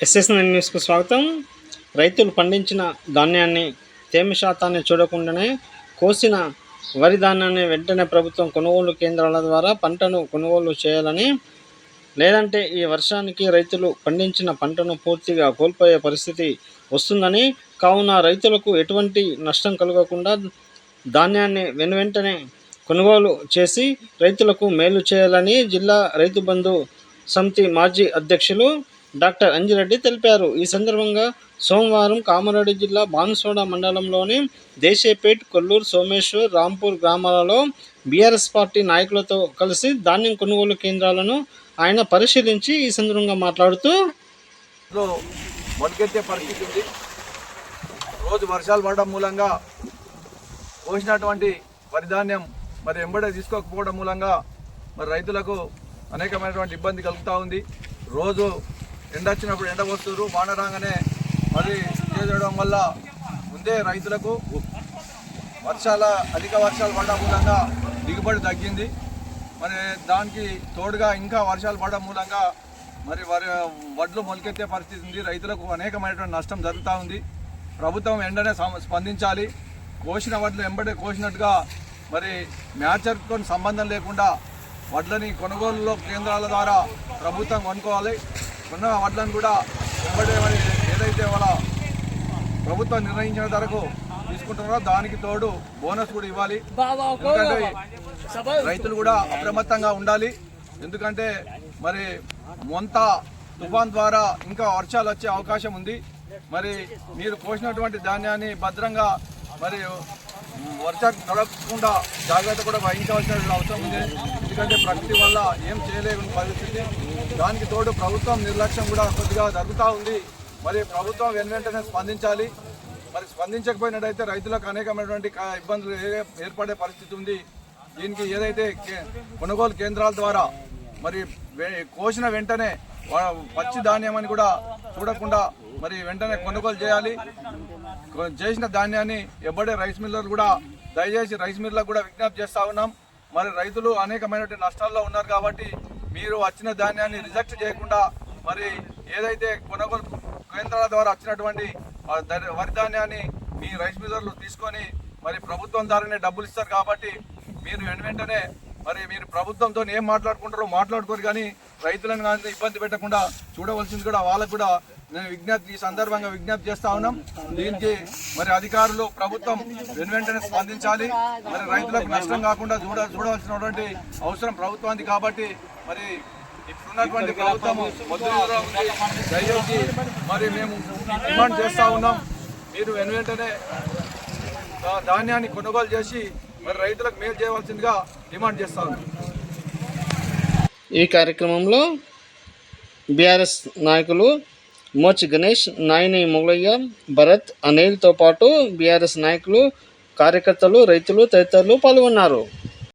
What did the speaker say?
ఎస్ఎస్9 న్యూస్కు స్వాగతం. రైతులు పండించిన ధాన్యాన్ని తేమ శాతాన్ని చూడకుండానే కోసిన వరి ధాన్యాన్ని వెంటనే ప్రభుత్వం కొనుగోలు కేంద్రాల ద్వారా పంటను కొనుగోలు చేయాలని, లేదంటే ఈ వర్షానికి రైతులు పండించిన పంటను పూర్తిగా కోల్పోయే పరిస్థితి వస్తుందని, కావున రైతులకు ఎటువంటి నష్టం కలగకుండా ధాన్యాన్ని వెనువెంటనే కొనుగోలు చేసి రైతులకు మేలు చేయాలని జిల్లా రైతు బంధు సమితి మాజీ అధ్యక్షులు డాక్టర్ అంజిరెడ్డి తెలిపారు. ఈ సందర్భంగా సోమవారం కామారెడ్డి జిల్లా బాన్సువాడ మండలంలోని దేశేపేట్, కొల్లూరు, సోమేశ్వర్, రాంపూర్ గ్రామాలలో బీఆర్ఎస్ పార్టీ నాయకులతో కలిసి ధాన్యం కొనుగోలు కేంద్రాలను ఆయన పరిశీలించి ఈ సందర్భంగా మాట్లాడుతూ, మొలకెత్తే పరిస్థితి ఉంది. రోజు వర్షాలు పడడం మూలంగా కోసినటువంటి వరి ధాన్యం మరి ఎంబడే తీసుకోకపోవడం మూలంగా మరి రైతులకు అనేకమైనటువంటి ఇబ్బంది కలుగుతూ ఉంది. రోజు ఎండ వచ్చినప్పుడు ఎండ వస్తున్నారు, వాన రాగానే మరి చేయడం వల్ల ముందే రైతులకు అధిక వర్షాలు పడడం మూలంగా దిగుబడి తగ్గింది. మరి దానికి తోడుగా ఇంకా వర్షాలు పడడం మూలంగా మరి వడ్లు మొలకెత్తే పరిస్థితి ఉంది. రైతులకు అనేకమైనటువంటి నష్టం జరుగుతూ ఉంది. ప్రభుత్వం వెంటనే స్పందించాలి. కోసిన వడ్లు ఎంబడే కోసినట్టుగా మరి మ్యాచర్తో సంబంధం లేకుండా వడ్లని కొనుగోలు కేంద్రాల ద్వారా ప్రభుత్వం కొనుక్కోవాలి. కొన్న వడ్లను కూడా వెంబడే మరి ఏదైతే వాళ్ళ ప్రభుత్వం నిర్ణయించిన ధరకు తీసుకుంటున్నారో దానికి తోడు బోనస్ కూడా ఇవ్వాలి. ఎందుకంటే రైతులు కూడా అప్రమత్తంగా ఉండాలి. ఎందుకంటే మరి మొంత తుఫాన్ ద్వారా ఇంకా వర్షాలు వచ్చే అవకాశం ఉంది. మరి మీరు కోసినటువంటి ధాన్యాన్ని భద్రంగా మరి వర్షాలు తడవకుండా జాగ్రత్త కూడా వహించవలసిన అవసరం ఉంది. ఎందుకంటే ప్రకృతి వల్ల ఏం చేయలేని పరిస్థితి. దానికి తోడు ప్రభుత్వం నిర్లక్ష్యం కూడా కొద్దిగా జరుగుతూ ఉంది. మరి ప్రభుత్వం వెంటనే స్పందించాలి. మరి స్పందించకపోయినట్టయితే రైతులకు అనేకమైనటువంటి ఇబ్బందులు ఏర్పడే పరిస్థితి ఉంది. దీనికి ఏదైతే కొనుగోలు కేంద్రాల ద్వారా మరి కోసిన వెంటనే పచ్చి ధాన్యం అని కూడా చూడకుండా మరి వెంటనే కొనుగోలు చేయాలి. చేసిన ధాన్యాన్ని ఎబ్బడే రైస్ మిల్లర్లు కూడా దయచేసి రైస్ మిల్లర్లకు కూడా విజ్ఞప్తి చేస్తూ ఉన్నాం. మరి రైతులు అనేకమైనటువంటి నష్టాల్లో ఉన్నారు కాబట్టి మీరు వచ్చిన ధాన్యాన్ని రిజెక్ట్ చేయకుండా మరి ఏదైతే కొనుగోలు కేంద్రాల ద్వారా వచ్చినటువంటి వరి ధాన్యాన్ని మీ రైస్ మిల్లర్లు తీసుకొని మరి ప్రభుత్వం ద్వారానే డబ్బులు ఇస్తారు కాబట్టి మీరు వెంటనే మరి మీరు ప్రభుత్వంతో ఏం మాట్లాడుకుంటారో మాట్లాడుకోరు, కానీ రైతులను కానీ ఇబ్బంది పెట్టకుండా చూడవలసింది కూడా వాళ్ళకు కూడా నేను ఈ సందర్భంగా విజ్ఞప్తి చేస్తా ఉన్నాం. దీనికి మరి అధికారులు ప్రభుత్వం వెంటనే స్పందించాలి. మరి రైతులకు నష్టం కాకుండా చూడవలసినటువంటి అవసరం ప్రభుత్వానికి కాబట్టి మరి ఇప్పుడున్నటువంటి ప్రభుత్వం దయచేసి మరి మేము డిమాండ్ చేస్తూ ఉన్నాం. మీరు వెంటనే ధాన్యాన్ని కొనుగోలు చేసి మరి రైతులకు మేలు చేయవలసిందిగా డిమాండ్ చేస్తా ఉన్నాం. ఈ కార్యక్రమంలో బీఆర్ఎస్ నాయకులు మోచి గణేష్, నాయని మొగలయ్య, భరత్, అనిల్తో పాటు బీఆర్ఎస్ నాయకులు, కార్యకర్తలు, రైతులు తదితరులు పాల్గొన్నారు.